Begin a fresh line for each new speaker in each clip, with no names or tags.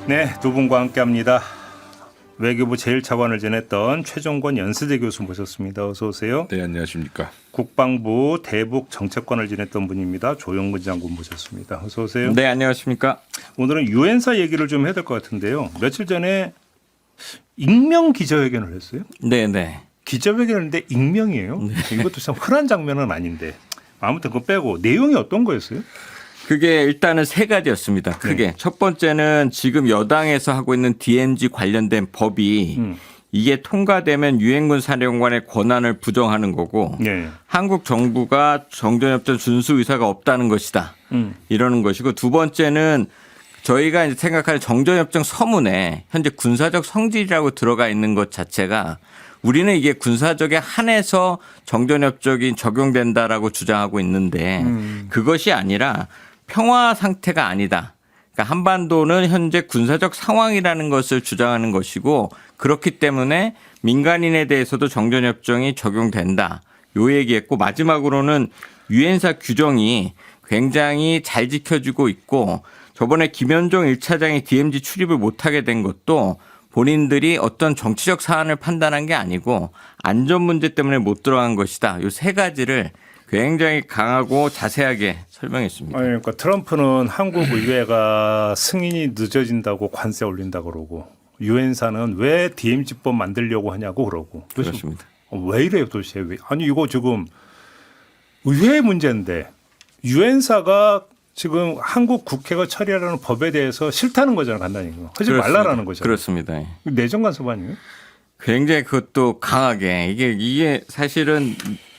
네, 두 분과 함께합니다. 외교부 제1차관을 지냈던 최종권 연세대 교수 모셨습니다. 어서 오세요.
네, 안녕하십니까.
국방부 대북 정책관을 지냈던 분입니다. 조영근 장군 모셨습니다. 어서 오세요.
네, 안녕하십니까.
오늘은 유엔사 얘기를 좀 해야 될 것 같은데요. 며칠 전에 익명 기자회견을 했어요.
네, 네.
기자회견인데 익명이에요. 이것도 참 흔한 장면은 아닌데. 아무튼 그거 빼고 내용이 어떤 거였어요?
그게 일단은 세 가지였습니다. 크게.
네.
첫 번째는 지금 여당에서 하고 있는 DMZ 관련된 법이 이게 통과되면 유엔군 사령관의 권한을 부정하는 거고
네.
한국 정부가 정전협정 준수 의사가 없다는 것이다. 이러는 것이고 두 번째는 저희가 이제 생각하는 정전협정 서문에 현재 군사적 성질이라고 들어가 있는 것 자체가 우리는 이게 군사적에 한해서 정전협정이 적용된다라고 주장하고 있는데 그것이 아니라 평화 상태가 아니다. 그러니까 한반도는 현재 군사적 상황이라는 것을 주장하는 것이고 그렇기 때문에 민간인에 대해서도 정전협정이 적용된다. 요 얘기했고 마지막으로는 유엔사 규정이 굉장히 잘 지켜지고 있고 저번에 김현종 1차장이 DMZ 출입을 못하게 된 것도 본인들이 어떤 정치적 사안을 판단한 게 아니고 안전 문제 때문에 못 들어간 것이다. 이 세 가지를 굉장히 강하고 자세하게 설명했습니다.
아니, 그러니까 트럼프는 한국 의회가 승인이 늦어진다고 관세 올린다고 그러고 유엔사는 왜 DMZ법 만들려고 하냐고 그러고.
그렇습니다.
왜 이래요 도대체. 아니 이거 지금 의회 문제인데 유엔사가 지금 한국 국회가 처리하라는 법에 대해서 싫다는 거잖아요. 간단히. 하지
그렇습니다.
말라라는 거잖아요.
그렇습니다.
내정 간섭 아니에요?
굉장히 그것도 강하게 이게 사실은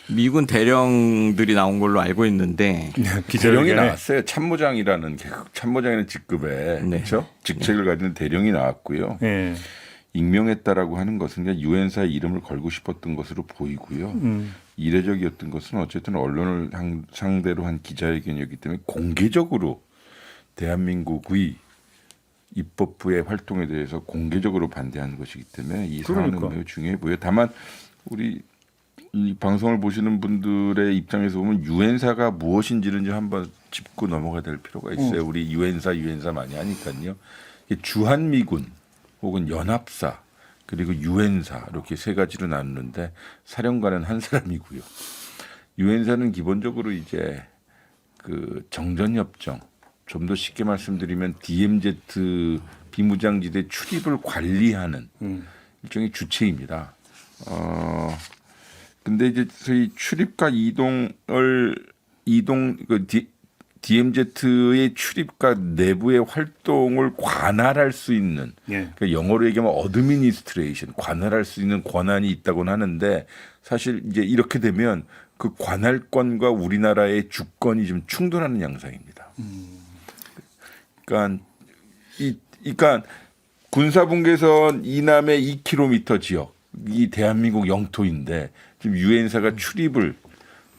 미군 대령들이 나온 걸로 알고 있는데
대령이 나왔어요. 참모장이라는 참모장이라는 직급에
네.
그렇죠? 직책을 가지는 대령이 나왔고요.
네.
익명했다라고 하는 것은 그냥 유엔사의 이름을 걸고 싶었던 것으로 보이고요. 이례적이었던 것은 어쨌든 언론을 상대로 한 기자회견이었기 때문에 공개적으로 대한민국의 입법부의 활동에 대해서 공개적으로 반대하는 것이기 때문에 이 사안은
그러니까.
매우 중요해 보여요. 다만 우리 이 방송을 보시는 분들의 입장에서 보면 유엔사가 무엇인지는 좀 한번 짚고 넘어가야 될 필요가 있어요. 우리 유엔사 많이 하니까요. 주한미군 혹은 연합사 그리고 유엔사 이렇게 세 가지로 나누는데 사령관은 한 사람이고요. 유엔사는 기본적으로 이제 그 정전협정 좀 더 쉽게 말씀드리면 DMZ 비무장지대 출입을 관리하는 일종의 주체입니다. 근데 이제 저희 출입과 DMZ의 출입과 내부의 활동을 관할할 수 있는
예.
그러니까 영어로 얘기하면 어드미니스트레이션 관할할 수 있는 권한이 있다고는 하는데 사실 이제 이렇게 되면 그 관할권과 우리나라의 주권이 좀 충돌하는 양상입니다. 그러니까 군사분계선 이남의 2km 지역 이 대한민국 영토인데 지금 유엔사가 출입을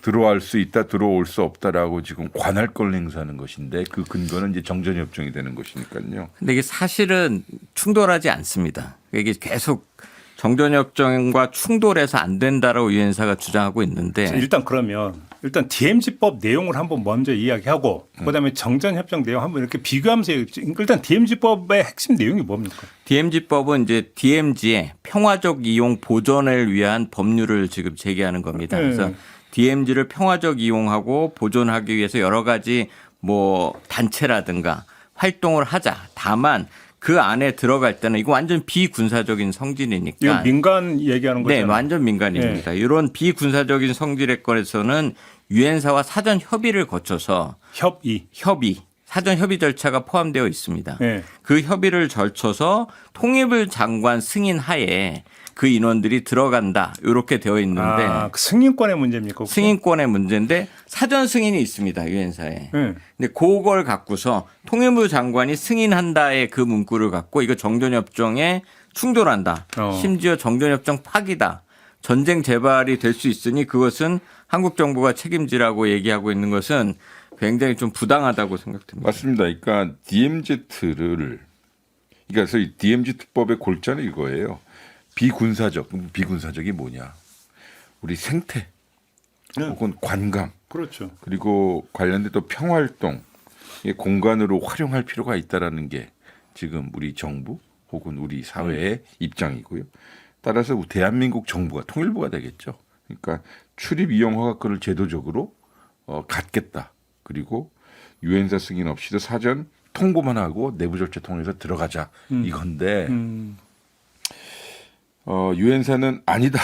들어올 수 있다, 들어올 수 없다라고 지금 관할권을 행사하는 것인데 그 근거는 이제 정전협정이 되는 것이니까요.
근데 이게 사실은 충돌하지 않습니다. 이게 계속 정전협정과 충돌해서 안 된다라고 유엔사가 주장하고 있는데
일단 DMZ법 내용을 한번 먼저 이야기하고 그다음에 정전협정 내용 한번 이렇게 비교하면서 일단 DMZ법의 핵심 내용이 뭡니까?
DMZ법은 이제 DMZ의 평화적 이용 보존을 위한 법률을 지금 제기하는 겁니다. 그래서 DMZ를 평화적 이용하고 보존하기 위해서 여러 가지 뭐 단체라든가 활동을 하자. 다만 그 안에 들어갈 때는 이거 완전 비군사적인 성질이니까.
이거 민간 얘기하는 거죠?
네, 완전 민간입니다. 이런 비군사적인 성질의 건에서는 유엔사와 사전 협의를 거쳐서
협의.
사전 협의 절차가 포함되어 있습니다.
네.
그 협의를 걸쳐서 통일부 장관 승인 하에 그 인원들이 들어간다. 이렇게 되어 있는데
그 승인권의 문제입니까? 혹시?
승인권의 문제인데 사전 승인이 있습니다. 유엔사에. 근데 그걸 갖고서 통일부 장관이 승인한다의 그 문구를 갖고 이거 정전협정에 충돌한다. 심지어 정전협정 파기다. 전쟁 재발이 될 수 있으니 그것은 한국 정부가 책임지라고 얘기하고 있는 것은 굉장히 좀 부당하다고 생각됩니다.
맞습니다. 그러니까 소위 DMZ법의 골자는 이거예요. 비군사적이 뭐냐? 우리 생태 혹은 관광
그렇죠.
그리고 관련된 또 평활동 공간으로 활용할 필요가 있다라는 게 지금 우리 정부 혹은 우리 사회의 입장이고요. 따라서 대한민국 정부가 통일부가 되겠죠. 그러니까 출입 이용 허가권을 제도적으로 갖겠다. 그리고 유엔사 승인 없이도 사전 통보만 하고 내부 절차 통해서 들어가자 이건데 유엔사는 아니다.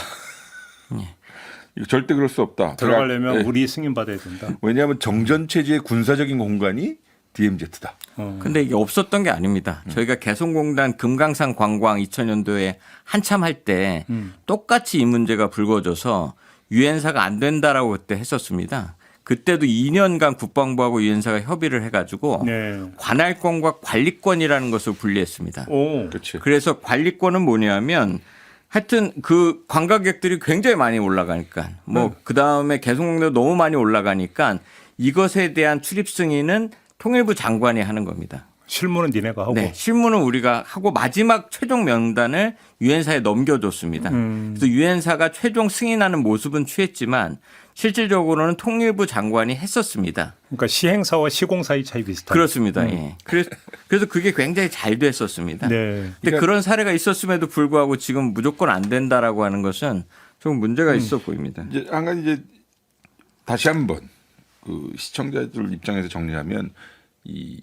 이거 절대 그럴 수 없다.
들어가려면
예.
우리 승인 받아야 된다.
왜냐하면 정전 체제의 군사적인 공간이 DMZ다.
근데 이게 없었던 게 아닙니다. 저희가 개성공단 금강산 관광 2000년도에 한참 할 때 똑같이 이 문제가 불거져서 유엔사가 안 된다라고 그때 했었습니다. 그때도 2년간 국방부하고 유엔사가 협의를 해가지고
네.
관할권과 관리권이라는 것을 분리했습니다.
오.
그렇지.
그래서 관리권은 뭐냐면 하여튼 그 관광객들이 굉장히 많이 올라가니까 뭐 그다음에 개성공단도 너무 많이 올라가니까 이것에 대한 출입 승인은 통일부 장관이 하는 겁니다.
실무는 니네가 하고.
네, 실무는 우리가 하고 마지막 최종 명단을 유엔사에 넘겨줬습니다. 그래서 유엔사가 최종 승인하는 모습은 취했지만 실질적으로는 통일부 장관이 했었습니다.
그러니까 시행사와 시공사의 차이 비슷하다.
그렇습니다. 예. 그래서 그게 굉장히 잘 됐었습니다.
네.
근데 그런 사례가 있었음에도 불구하고 지금 무조건 안 된다라고 하는 것은 좀 문제가 있어 보입니다.
이제 한 가지 이제 다시 한번 그 시청자들 입장에서 정리하면 이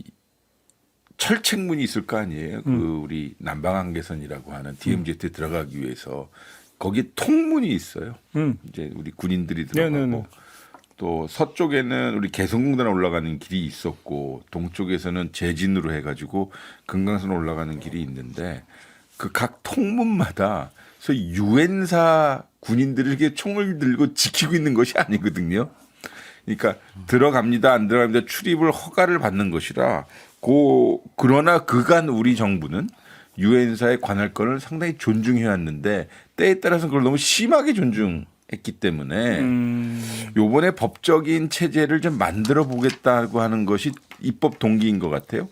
철책문이 있을 거 아니에요. 그 우리 남방한계선이라고 하는 DMZ에 들어가기 위해서 거기 통문이 있어요. 이제 우리 군인들이 들어가고
네네네.
또 서쪽에는 우리 개성공단 올라가는 길이 있었고 동쪽에서는 제진으로 해가지고 금강산 올라가는 길이 있는데 그 각 통문마다 유엔사 군인들이 이렇게 총을 들고 지키고 있는 것이 아니거든요. 그러니까 들어갑니다, 안 들어갑니다, 출입을 허가를 받는 것이라 그러나 그간 우리 정부는 유엔사의 관할권을 상당히 존중해 왔는데 때에 따라서 그걸 너무 심하게 존중했기 때문에 요번에 법적인 체제를 좀 만들어 보겠다고 하는 것이 입법 동기인 것 같아요.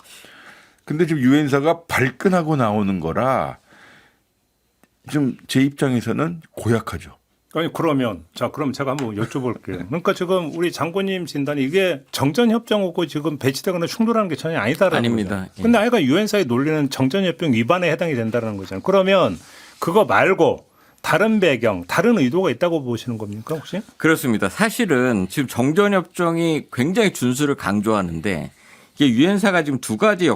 근데 지금 유엔사가 발끈하고 나오는 거라 좀 제 입장에서는 고약하죠.
아니 그러면 그럼 제가 한번 여쭤볼게요. 그러니까 지금 우리 장관님 진단이 이게 정전협정하고 지금 배치되거나 충돌하는 게 전혀 아니다라는
아닙니다.
거죠. 근데 아이가 유엔사의 논리는 정전협정 위반에 해당이 된다는 거잖아요. 그러면 그거 말고 다른 배경, 다른 의도가 있다고 보시는 겁니까 혹시?
그렇습니다. 사실은 지금 정전협정이 굉장히 준수를 강조하는데 이게 유엔사가 지금 두 가지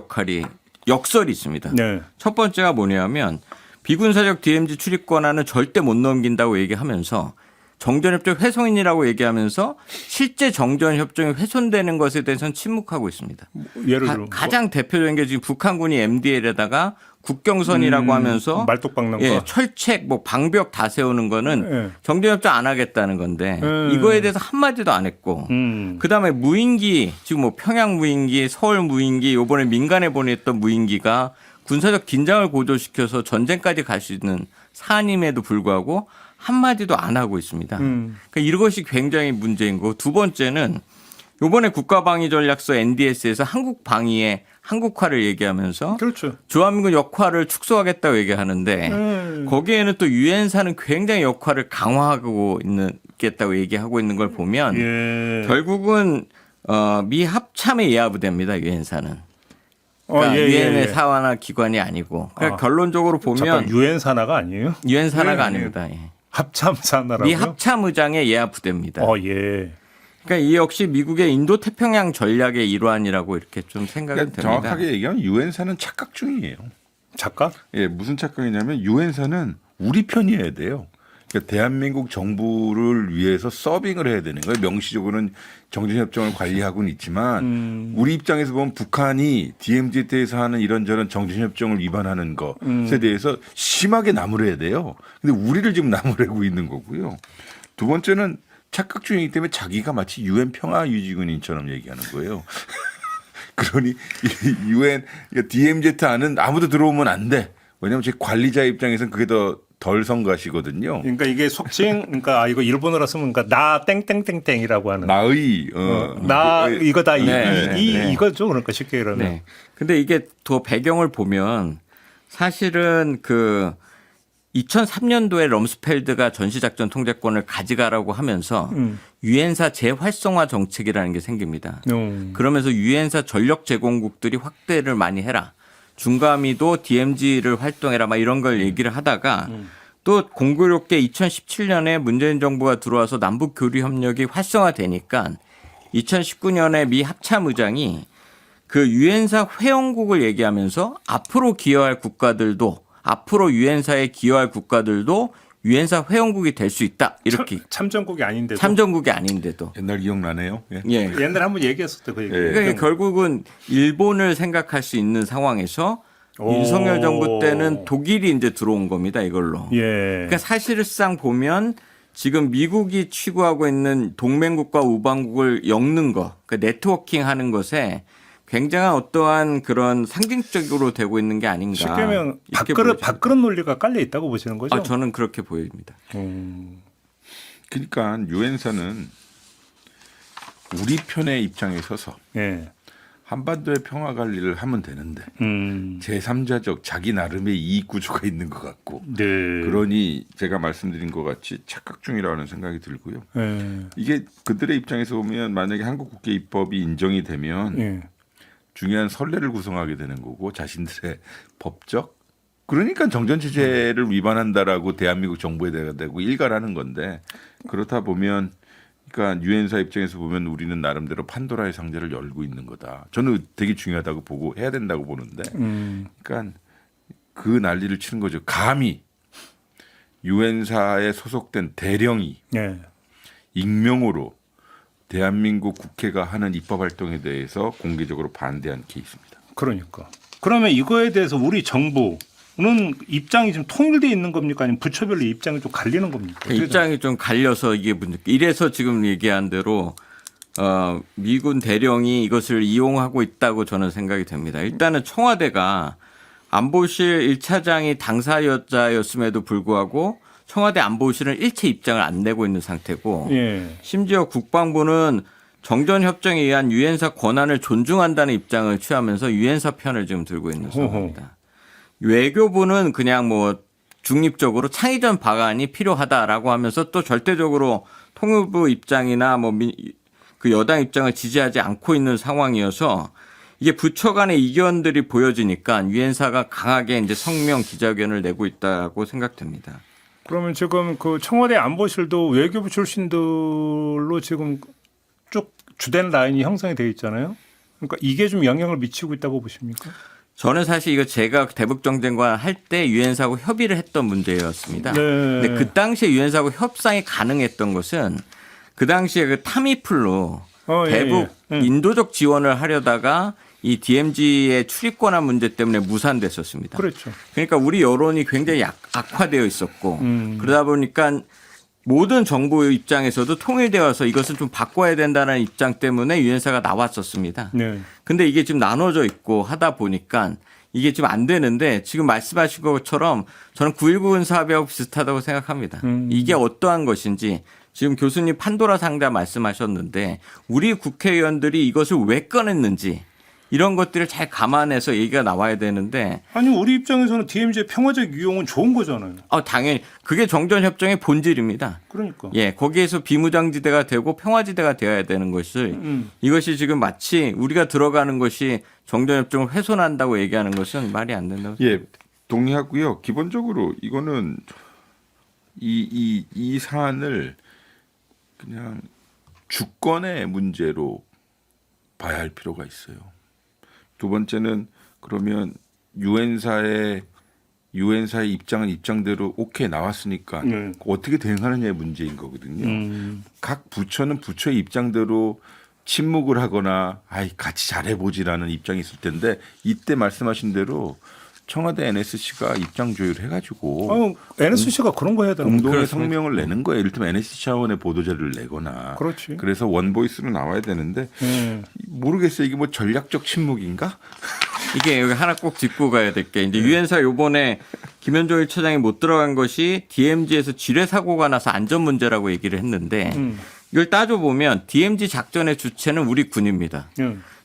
역설이 있습니다.
네.
첫 번째가 뭐냐면 비군사적 DMZ 출입 권한은 절대 못 넘긴다고 얘기하면서 정전협정 훼손이라고 얘기하면서 실제 정전협정이 훼손되는 것에 대해서는 침묵하고 있습니다.
예를 들어
가장 대표적인 게 지금 북한군이 MDL에다가 국경선이라고 하면서
말뚝 박는
예,
거.
철책, 방벽 다 세우는 거는
예.
정전협정 안 하겠다는 건데 이거에 대해서 한마디도 안 했고 그다음에 무인기 지금 평양 무인기, 서울 무인기 이번에 민간에 보냈던 무인기가 군사적 긴장을 고조시켜서 전쟁까지 갈 수 있는 사안임에도 불구하고 한마디도 안 하고 있습니다. 그러니까 이것이 굉장히 문제인 거고 두 번째는 이번에 국가방위전략서 NDS에서 한국 방위의 한국화를 얘기하면서
그렇죠.
주한미군 역할을 축소하겠다고 얘기하는데 거기에는 또 유엔사는 굉장히 역할을 강화하고 있겠다고 얘기하고 있는 걸 보면
예.
결국은 미 합참의 예하부대입니다. 유엔사는. 그러니까 유엔의 사화나 기관이 아니고 그러니까 결론적으로 보면
유엔 산하가 아니에요?
유엔 산하가
유엔
아닙니다. 예.
합참 산하라고요?
미 합참의장의 예하부대입니다.
예.
그러니까 이 역시 미국의 인도 태평양 전략의 일환이라고 이렇게 좀 생각이
그러니까
됩니다.
정확하게 얘기하면 유엔사는 착각 중이에요.
작가?
예, 무슨 착각이냐면 유엔사는 우리 편이어야 돼요. 그러니까 대한민국 정부를 위해서 서빙을 해야 되는 거예요. 명시적으로는 정전협정을 관리하고는 있지만 우리 입장에서 보면 북한이 DMZ에서 하는 이런저런 정전협정을 위반하는 것에 대해서 심하게 나무래야 돼요. 근데 우리를 지금 나무래고 있는 거고요. 두 번째는 착각 중이기 때문에 자기가 마치 유엔 평화유지군인처럼 얘기하는 거예요. 그러니 유엔 DMZ 안은 아무도 들어오면 안 돼. 왜냐하면 제 관리자 입장에서는 그게 덜 성가시거든요.
그러니까 이게 속칭 그러니까 이거 일본어로 쓰면 그러니까 나 땡땡땡땡이라고 하는.
나의
나 이거다
네.
이거죠. 그러니까 쉽게 그러면.
네. 근데 이게 더 배경을 보면 사실은 그 2003년도에 럼스펠드가 전시작전 통제권을 가져가라고 하면서 유엔사 재활성화 정책이라는 게 생깁니다. 그러면서 유엔사 전력 제공국들이 확대를 많이 해라. 중감이도 DMZ를 활동해라 막 이런 걸 얘기를 하다가 또 공교롭게 2017년에 문재인 정부가 들어와서 남북 교류 협력이 활성화되니까 2019년에 미 합참의장이 그 유엔사 회원국을 얘기하면서 앞으로 기여할 국가들도 앞으로 유엔사에 기여할 국가들도 유엔사 회원국이 될 수 있다 이렇게
참전국이 아닌데도
참전국이 아닌데도
옛날 기억나네요. 예.
예.
옛날에 한번 얘기했었대 그 얘기.
그러니까 결국은 일본을 생각할 수 있는 상황에서 윤석열 정부 때는 독일이 이제 들어온 겁니다 이걸로.
예.
그러니까 사실상 보면 지금 미국이 취구하고 있는 동맹국과 우방국을 엮는 거, 그러니까 네트워킹하는 것에 굉장한 어떠한 그런 상징적으로 되고 있는 게 아닌가.
쉽게 하면
이렇게
밥그릇 논리가 깔려 있다고 보시는 거죠?
아, 저는 그렇게 보입니다.
그러니까 유엔사는 우리 편의 입장에 서서
예.
한반도의 평화 관리를 하면 되는데 제3자적 자기 나름의 이익 구조가 있는 것 같고
네.
그러니 제가 말씀드린 것 같이 착각 중이라는 생각이 들고요.
예.
이게 그들의 입장에서 보면 만약에 한국 국회 입법이 인정이 되면
예.
중요한 선례를 구성하게 되는 거고 자신들의 법적 그러니까 정전체제를 위반한다라고 대한민국 정부에 대고 일갈하는 건데 그렇다 보면 그러니까 유엔사 입장에서 보면 우리는 나름대로 판도라의 상자를 열고 있는 거다. 저는 되게 중요하다고 보고 해야 된다고 보는데 그러니까 그 난리를 치는 거죠. 감히 유엔사에 소속된 대령이
예.
익명으로 대한민국 국회가 하는 입법 활동에 대해서 공개적으로 반대한 케이스입니다.
그러니까. 그러면 이거에 대해서 우리 정부는 입장이 좀 통일돼 있는 겁니까? 아니면 부처별로 입장이 좀 갈리는 겁니까?
입장이 좀 갈려서 이게 문제. 이래서 지금 얘기한 대로 미군 대령이 이것을 이용하고 있다고 저는 생각이 됩니다. 일단은 청와대가 안보실 1차장이 당사자였음에도 불구하고 청와대 안보실은 일체 입장을 안 내고 있는 상태고
예.
심지어 국방부는 정전협정에 의한 유엔사 권한을 존중한다는 입장을 취하면서 유엔사 편을 지금 들고 있는 상황입니다. 외교부는 그냥 뭐 중립적으로 창의적 방안이 필요하다라고 하면서 또 절대적으로 통일부 입장이나 뭐 그 여당 입장을 지지하지 않고 있는 상황이어서 이게 부처 간의 이견들이 보여지니까 유엔사가 강하게 이제 성명 기자회견을 내고 있다고 생각됩니다.
그러면 지금 그 청와대 안보실도 외교부 출신들로 지금 쭉 주된 라인이 형성이 되어 있잖아요. 그러니까 이게 좀 영향을 미치고 있다고 보십니까?
저는 사실 이거 제가 대북정쟁관 할 때 유엔사하고 협의를 했던 문제였습니다.
네.
근데 그 당시에 유엔사하고 협상이 가능했던 것은 그 당시에 그 타미플로 대북
예.
인도적 지원을 하려다가 이 DMZ의 출입권한 문제 때문에 무산됐었습니다.
그렇죠.
그러니까 우리 여론이 굉장히 악화되어 있었고 그러다 보니까 모든 정부 입장에서도 통일되어서 이것을 좀 바꿔야 된다는 입장 때문에 유엔사가 나왔었습니다.
네.
근데 이게 지금 나눠져 있고 하다 보니까 이게 지금 안 되는데 지금 말씀하신 것처럼 저는 9.19 사업하고 비슷하다고 생각합니다. 이게 어떠한 것인지 지금 교수님 판도라 상자 말씀하셨는데 우리 국회의원들이 이것을 왜 꺼냈는지 이런 것들을 잘 감안해서 얘기가 나와야 되는데
아니 우리 입장에서는 DMZ의 평화적 이용은 좋은 거잖아요.
당연히 그게 정전협정의 본질입니다.
그러니까.
예, 거기에서 비무장지대가 되고 평화지대가 되어야 되는 것을 이것이 지금 마치 우리가 들어가는 것이 정전협정을 훼손한다고 얘기하는 것은 말이 안 된다고.
예, 동의하고요. 기본적으로 이거는 이 사안을 그냥 주권의 문제로 봐야 할 필요가 있어요. 두 번째는 그러면 유엔사의 입장은 입장대로 오케이 나왔으니까 어떻게 대응하느냐의 문제인 거거든요. 각 부처는 부처의 입장대로 침묵을 하거나 같이 잘해보지라는 입장이 있을 텐데 이때 말씀하신 대로 청와대 NSC가 입장 조율을 해가지고
NSC가 그런 거 해야 되는 거죠.
공동의 성명을 내는 거예요. 이를테면 NSC 차원의 보도자료를 내거나.
그렇지.
그래서 원보이스로 나와야 되는데 모르겠어요. 이게 뭐 전략적 침묵인가?
이게 여기 하나 꼭 짚고 가야 될 게 이제 유엔사 요번에 김현종 1차장이 못 들어간 것이 DMZ에서 지뢰 사고가 나서 안전 문제라고 얘기를 했는데 이걸 따져보면 DMZ 작전의 주체는 우리 군입니다.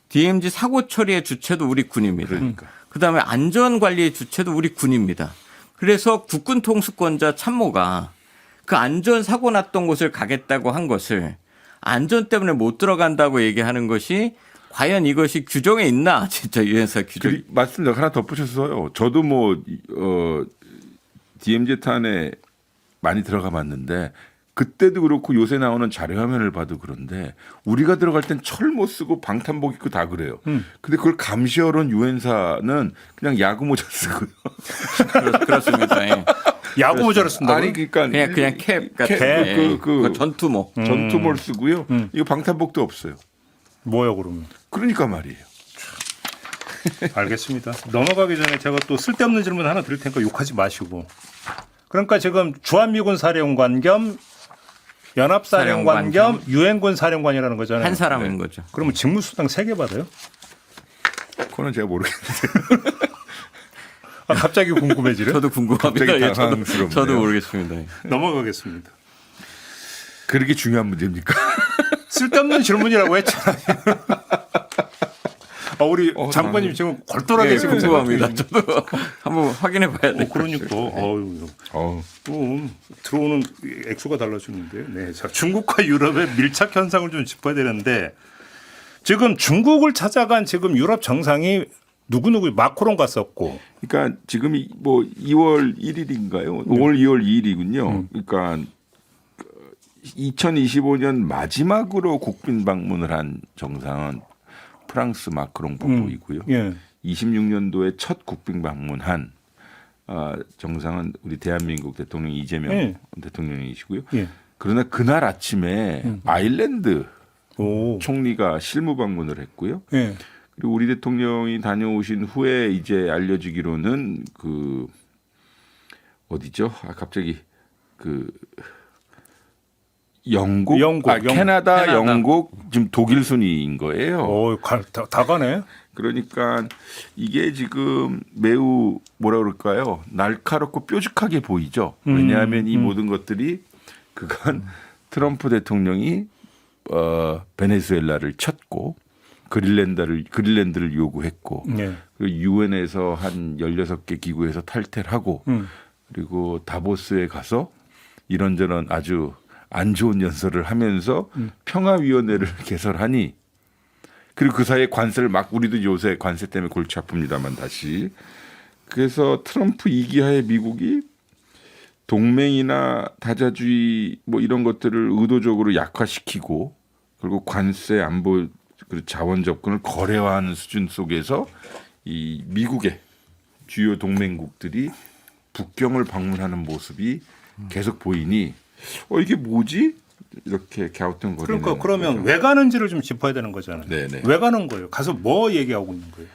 DMZ 사고 처리의 주체도 우리 군입니다.
그러니까.
그다음에 안전관리의 주체도 우리 군입니다. 그래서 국군 통수권자 참모가 그 안전 사고 났던 곳을 가겠다고 한 것을 안전 때문에 못 들어간다고 얘기하는 것이 과연 이것이 규정에 있나? 진짜 유엔사 규정.
맞습니다. 하나 덧붙였어요. 저도 뭐 DMZ 안에 많이 들어가 봤는데 그때도 그렇고 요새 나오는 자료 화면을 봐도 그런데 우리가 들어갈 땐 철 못 쓰고 방탄복 입고 다 그래요. 근데 그걸 감시하러 온 유엔사는 그냥 야구 모자 쓰고요.
그렇습니다. 예.
야구 모자를 쓴다고?
아니 그러니까
그냥 캡 같은
캡,
그 전투모.
전투모를 쓰고요. 이거 방탄복도 없어요.
뭐야 그러면?
그러니까 말이에요.
알겠습니다. 넘어가기 전에 제가 또 쓸데없는 질문 하나 드릴 테니까 욕하지 마시고. 그러니까 지금 주한미군 사령관 겸 연합사령관 겸 유엔군 사령관이라는 거잖아요.
한 사람인 거죠.
그러면 직무수당 3개 받아요?
그거는 제가 모르겠는데.
아, 갑자기 궁금해지네.
저도 궁금합니다.
갑자기
예,
당황스럽네요.
저도 모르겠습니다. 예.
넘어가겠습니다.
그렇게 중요한 문제입니까?
쓸데없는 질문이라고 했잖아요. 우리 장관님 지금 골똘하게
예,
지금
궁금합니다.
생각 중이신데.
저도 한번 확인해 봐야 될 것 같아요.
그러니까
어.
또 들어오는 액수가 달라지는데. 네, 자 중국과 유럽의 밀착 현상을 좀 짚어야 되는데 지금 중국을 찾아간 지금 유럽 정상이 누구 마크롱 갔었고.
그러니까 지금이 뭐 2월 1일인가요? 2월 2일이군요. 그러니까 2025년 마지막으로 국빈 방문을 한 정상은 프랑스 마크롱 부부이고요.
예.
26년도에 첫 국빈 방문한 정상은 우리 대한민국 대통령 이재명 대통령이시고요.
예.
그러나 그날 아침에 아일랜드
오.
총리가 실무 방문을 했고요.
예.
그리고 우리 대통령이 다녀오신 후에 이제 알려지기로는 그 어디죠? 갑자기 그 영국, 캐나다, 영국, 지금 독일 순위인 거예요.
다 가네.
그러니까 이게 지금 매우 뭐라 그럴까요? 날카롭고 뾰족하게 보이죠. 왜냐하면 이 모든 것들이 그간 트럼프 대통령이 베네수엘라를 쳤고 그린랜드를 요구했고
네.
그리고 유엔에서 한 16개 기구에서 탈퇴를 하고 그리고 다보스에 가서 이런저런 아주 안 좋은 연설을 하면서 평화위원회를 개설하니 그리고 그 사이에 관세를 막 우리도 요새 관세 때문에 골치 아픕니다만 다시 그래서 트럼프 이기하에 미국이 동맹이나 다자주의 뭐 이런 것들을 의도적으로 약화시키고 그리고 관세 안보 그리고 자원 접근을 거래화하는 수준 속에서 이 미국의 주요 동맹국들이 북경을 방문하는 모습이 계속 보이니 이게 뭐지? 이렇게 갸우뚱거리는.
그러니까 그러면 왜 가는지를 좀 짚어야 되는 거잖아요.
네네.
왜 가는 거예요? 가서 뭐 얘기하고 있는 거예요?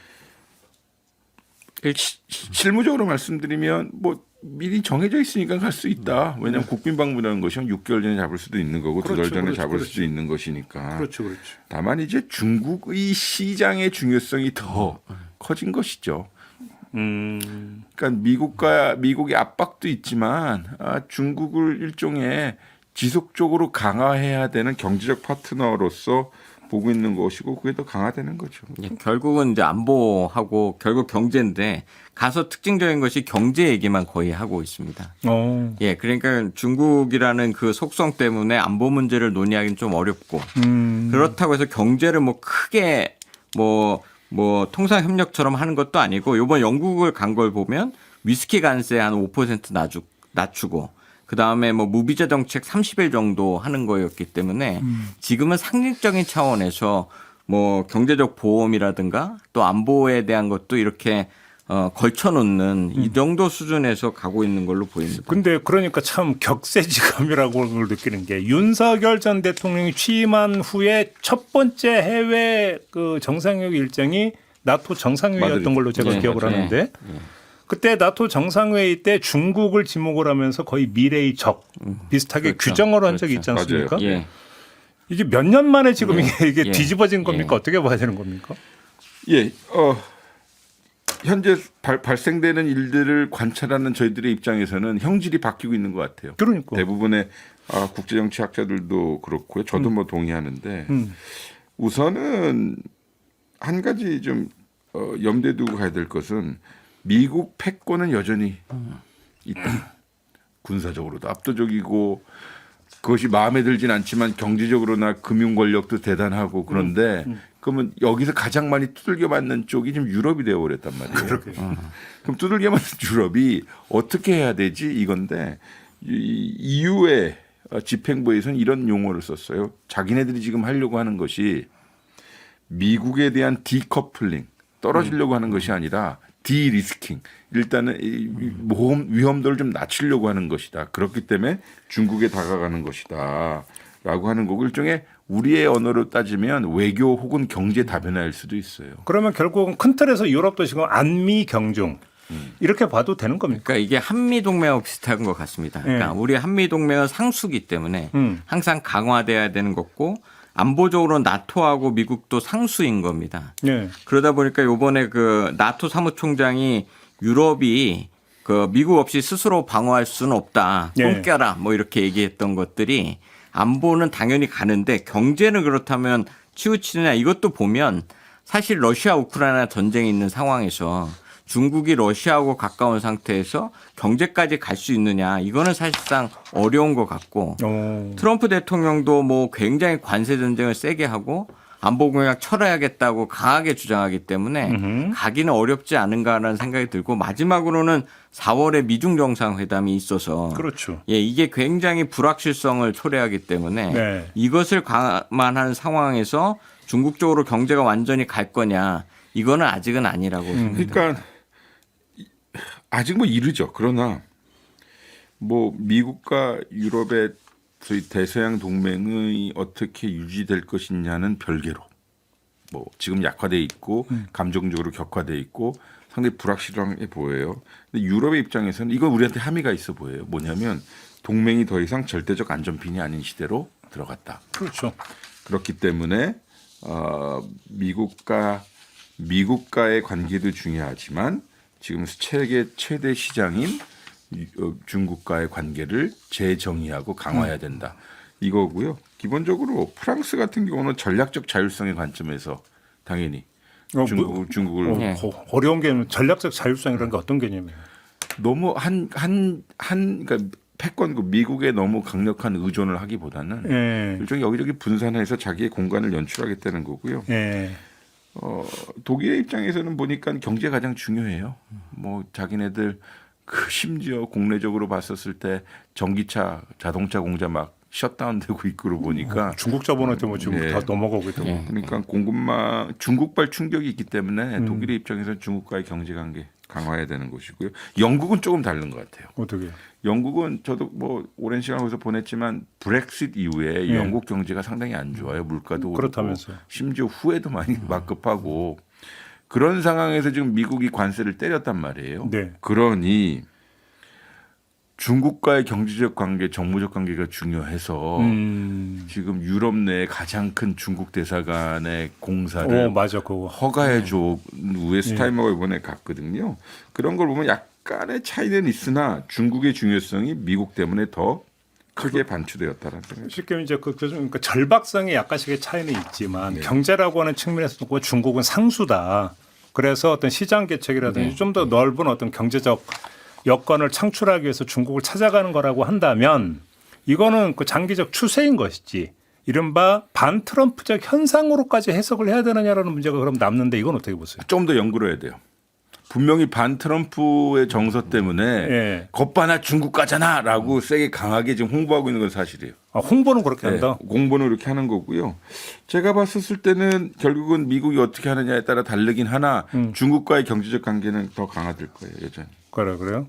실무적으로 말씀드리면 뭐 미리 정해져 있으니까 갈 수 있다. 왜냐하면 국빈 방문하는 것이 한 6개월 전에 잡을 수도 있는 거고 두 달 전에 잡을 수도 있는 것이니까.
그렇죠.
다만 이제 중국의 시장의 중요성이 더 커진 것이죠. 그러니까 미국의 압박도 있지만 중국을 일종의 지속적으로 강화해야 되는 경제적 파트너로서 보고 있는 것이고 그게 더 강화되는 거죠.
예, 결국은 이제 안보하고 결국 경제인데 가서 특징적인 것이 경제 얘기만 거의 하고 있습니다. 예, 그러니까 중국이라는 그 속성 때문에 안보 문제를 논의하기는 좀 어렵고 그렇다고 해서 경제를 뭐 크게 뭐 통상협력처럼 하는 것도 아니고 이번 영국을 간 걸 보면 위스키 관세 한 5% 낮추고 그다음에 뭐 무비자 정책 30일 정도 하는 거였기 때문에 지금은 상징적인 차원에서 뭐 경제적 보험이라든가 또 안보에 대한 것도 이렇게 걸쳐놓는 이 정도 수준에서 가고 있는 걸로 보입니다.
근데 그러니까 참 격세지감이라고 걸 느끼는 게 윤석열 전 대통령이 취임한 후에 첫 번째 해외 그 정상회의 일정이 나토 정상회의였던 걸로 제가 기억을 하는데 그때 나토 정상회의 때 중국을 지목을 하면서 거의 미래의 적 비슷하게 규정을 한 적이 있지 않습니까?
예.
이게 몇 년 만에 지금 이게 뒤집어진 겁니까? 어떻게 봐야 되는 겁니까?
예, 현재 발생되는 일들을 관찰하는 저희들의 입장에서는 형질이 바뀌고 있는 것 같아요.
그러니까
대부분의 국제정치학자들도 그렇고요. 저도 뭐 동의하는데 우선은 한 가지 좀 염두에 두고 가야 될 것은 미국 패권은 여전히 있다. 군사적으로도 압도적이고 그것이 마음에 들진 않지만 경제적으로나 금융 권력도 대단하고 그런데 그러면 여기서 가장 많이 두들겨 맞는 쪽이 지금 유럽이 되어버렸단 말이에요. 그럼 두들겨 맞는 유럽이 어떻게 해야 되지 이건데 이 EU의 집행부에서는 이런 용어를 썼어요. 자기네들이 지금 하려고 하는 것이 미국에 대한 디커플링 떨어지려고 하는 것이 아니라 디리스킹 일단은 이 위험도를 좀 낮추려고 하는 것이다. 그렇기 때문에 중국에 다가가는 것이다. 라고 하는 거고 일종의 우리의 언어로 따지면 외교 혹은 경제 다변화일 수도 있어요.
그러면 결국은 큰 틀에서 유럽도 지금 안미 경중 이렇게 봐도 되는 겁니까?
그러니까 이게 한미 동맹하고 비슷한 것 같습니다. 그러니까 우리 한미 동맹은 상수기 때문에 항상 강화돼야 되는 거고 안보적으로 나토하고 미국도 상수인 겁니다.
네.
그러다 보니까 이번에 그 나토 사무총장이 유럽이 그 미국 없이 스스로 방어할 수는 없다.
네.
똥 껴라. 뭐 이렇게 얘기했던 것들이 안보는 당연히 가는데 경제는 그렇다면 치우치느냐 이것도 보면 사실 러시아 우크라이나 전쟁이 있는 상황에서 중국이 러시아하고 가까운 상태에서 경제까지 갈 수 있느냐 이거는 사실상 어려운 것 같고 트럼프 대통령도 뭐 굉장히 관세 전쟁을 세게 하고 안보 공약 철회하겠다고 강하게 주장하기 때문에 가기는 어렵지 않은가라는 생각이 들고 마지막으로는 4월에 미중 정상회담이 있어서
그렇죠.
예, 이게 굉장히 불확실성을 초래하기 때문에
네.
이것을 감안하는 상황에서 중국 쪽으로 경제가 완전히 갈 거냐 이거는 아직은 아니라고 생각합니다.
그러니까 아직 뭐 이르죠. 그러나 뭐 미국과 유럽의 소위 대서양 동맹이 어떻게 유지될 것이냐는 별개로 뭐 지금 약화돼 있고 감정적으로 격화돼 있고 상당히 불확실하게 보여요. 근데 유럽의 입장에서는 이건 우리한테 함의가 있어 보여요. 뭐냐면 동맹이 더 이상 절대적 안전핀이 아닌 시대로 들어갔다.
그렇죠.
그렇기 때문에 미국과의 관계도 중요하지만 지금 세계 최대 시장인 중국과의 관계를 재정의하고 강화해야 된다. 이거고요. 기본적으로 프랑스 같은 경우는 전략적 자율성의 관점에서 당연히 중국을
어려운 개념 전략적 자율성이라는 게 어떤 개념이에요?
너무 그러니까 패권국 미국에 너무 강력한 의존을 하기보다는 일종의 여기저기 분산해서 자기의 공간을 연출하겠다는 거고요. 독일의 입장에서는 보니까 경제가 가장 중요해요. 뭐 자기네들 그 심지어 국내적으로 봤었을 때 전기차, 자동차 공장 막 셧다운되고 있고 보니까
중국 자본한테 뭐 지금 다 넘어가고 있다고.
그러니까 공급망 중국발 충격이 있기 때문에 독일의 입장에서는 중국과의 경제 관계 강화해야 되는 것이고요. 영국은 조금 다른 것 같아요.
어떻게?
영국은 저도 뭐 오랜 시간 거기서 보냈지만 브렉시트 이후에 영국 경제가 상당히 안 좋아요. 물가도
그렇다면서요.
오르고 심지어 후회도 많이 막급하고 그런 상황에서 지금 미국이 관세를 때렸단 말이에요.
네.
그러니 중국과의 경제적 관계, 정무적 관계가 중요해서 지금 유럽 내에 가장 큰 중국 대사관의 공사를
맞아, 그거.
허가해 줘 스타인머가 이번에 갔거든요. 그런 걸 보면 약간의 차이는 있으나 중국의 중요성이 미국 때문에 더 크게 반추되었다는 생각이.
쉽게 이제 그러니까 절박성이 약간씩의 차이는 있지만 경제라고 하는 측면에서 도 중국은 상수다. 그래서 어떤 시장 개척이라든지 좀 더 넓은 어떤 경제적 여건을 창출하기 위해서 중국을 찾아가는 거라고 한다면 이거는 그 장기적 추세인 것이지 이른바 반트럼프적 현상으로까지 해석을 해야 되느냐라는 문제가 그럼 남는데 이건 어떻게 보세요?
좀 더 연구를 해야 돼요. 분명히 반트럼프의 정서 때문에 겉바나 중국 가잖아라고 세게 강하게 지금 홍보하고 있는 건 사실이에요.
홍보는 그렇게 한다?
공보는 이렇게 하는 거고요. 제가 봤었을 때는 결국은 미국이 어떻게 하느냐에 따라 다르긴 하나 중국과의 경제적 관계는 더 강화될 거예요. 여전히.
그래요?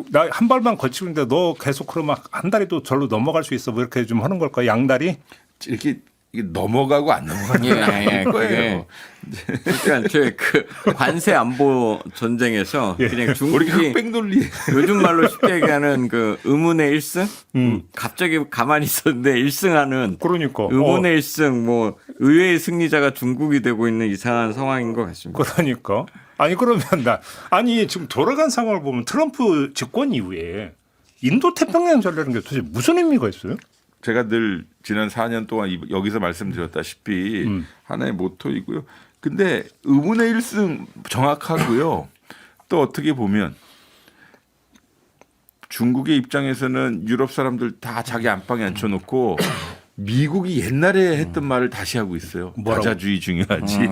나 한 발만 거치고 있는데 너 계속 그러면 한 다리도 절로 넘어갈 수 있어 뭐 이렇게 좀 하는 걸까? 양다리?
이렇게 넘어가고 안 넘어가는 거예요.
그러니까 그 관세 안보 전쟁에서 그냥 중국이
흑백 논리
요즘 말로 쉽게 얘기하는 그 의문의 1승 갑자기 가만히 있었는데 1승하는
그러니까
의문의 1승 뭐 의외의 승리자가 중국이 되고 있는 이상한 상황인 것 같습니다.
그러니까 아니 그러면 지금 돌아간 상황을 보면 트럼프 집권 이후에 인도 태평양 전략이라는 게 도대체 무슨 의미가 있어요?
제가 늘 지난 4년 동안 여기서 말씀드렸다시피 하나의 모토이고요. 근데 의문의 1승 정확하고요. 또 어떻게 보면 중국의 입장에서는 유럽 사람들 다 자기 안방에 앉혀놓고 미국이 옛날에 했던 말을 다시 하고 있어요.
뭐라고?
다자주의 중요하지.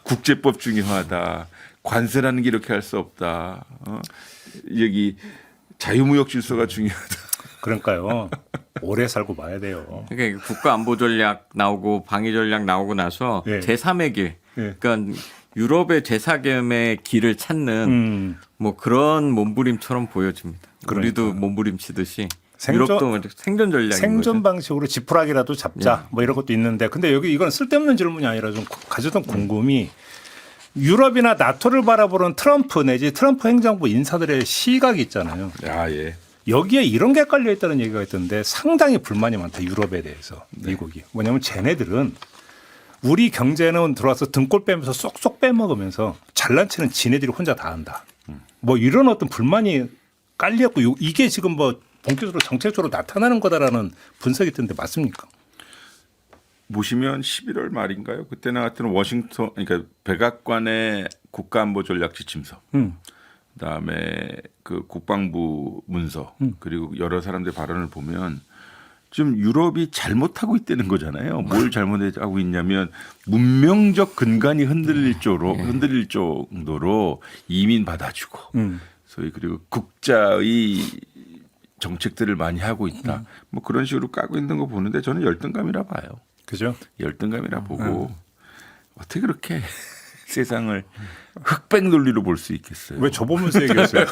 국제법 중요하다. 관세라는 게 이렇게 할 수 없다. 여기 자유무역 질서가 중요하다.
그러니까요. 오래 살고 봐야 돼요.
그러니까 국가안보 전략 나오고 방위 전략 나오고 나서
예.
제3의 길,
예.
그러니까 유럽의 제4겸의 길을 찾는 뭐 그런 몸부림처럼 보여집니다. 우리도 몸부림치듯이 유럽도 생존 전략인
생존
거죠.
방식으로 지푸라기라도 잡자 뭐 이런 것도 있는데 근데 여기 이건 쓸데없는 질문이 아니라 좀 가졌던 궁금이 유럽이나 나토를 바라보는 트럼프 내지 트럼프 행정부 인사들의 시각이 있잖아요.
아, 예.
여기에 이런 게 깔려 있다는 얘기가 있던데 상당히 불만이 많다. 유럽에 대해서 미국이. 뭐냐면 쟤네들은 우리 경제는 들어와서 등골 빼면서 쏙쏙 빼먹으면서 잘난 체는 지네들이 혼자 다 한다. 뭐 이런 어떤 불만이 깔렸고 이게 지금 뭐 본격적으로 정책적으로 나타나는 거다라는 분석이 있던데 맞습니까?
보시면 11월 말인가요? 그때 나왔던 워싱턴, 그러니까 백악관의 국가안보 전략 지침서, 그다음에 그 국방부 문서, 그리고 여러 사람들의 발언을 보면 좀 유럽이 잘못하고 있다는 거잖아요. 뭘 잘못하고 있냐면 문명적 근간이 흔들릴 정도로 이민 받아주고, 소위 그리고 국자의 정책들을 많이 하고 있다. 뭐 그런 식으로 까고 있는 거 보는데 저는 열등감이라 봐요.
그죠?
열등감이라 보고 어떻게 그렇게 세상을 흑백 논리로 볼 수 있겠어요.
왜 저보면서 얘기했어요?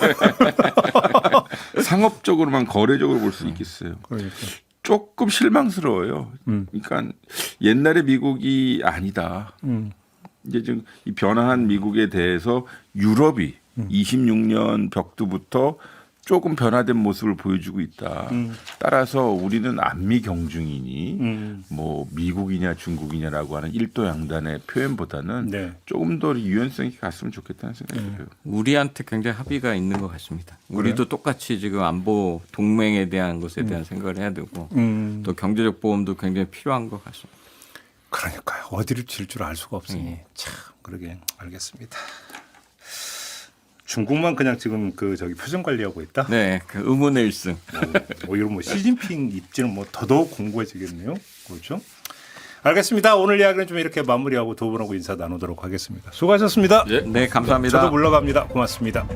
상업적으로만 거래적으로 볼 수 있겠어요.
그러니까.
조금 실망스러워요. 그러니까 옛날의 미국이 아니다. 이제 지금 이 변화한 미국에 대해서 유럽이 26년 벽두부터 조금 변화된 모습을 보여주고 있다. 따라서 우리는 안미 경중이니 뭐 미국이냐 중국이냐라고 하는 일도 양단의 표현보다는
네.
조금 더 유연성이 갔으면 좋겠다는 생각이 들어요.
우리한테 굉장히 합의가 있는 것 같습니다. 우리도 똑같이 지금 안보 동맹에 대한 것에 대한 생각을 해야 되고 또 경제적 보험도 굉장히 필요한 것 같습니다.
그러니까요. 어디를 질 줄 알 수가 없으니 참 그러게 알겠습니다. 중국만 그냥 지금 그 저기 표정 관리하고 있다.
네, 그 의문의 1승.
뭐 이런 뭐 시진핑 입지는 뭐 더더욱 공고해지겠네요. 그렇죠? 알겠습니다. 오늘 이야기는 좀 이렇게 마무리하고 두 분하고 인사 나누도록 하겠습니다. 수고하셨습니다.
네, 감사합니다.
저도 물러갑니다. 고맙습니다.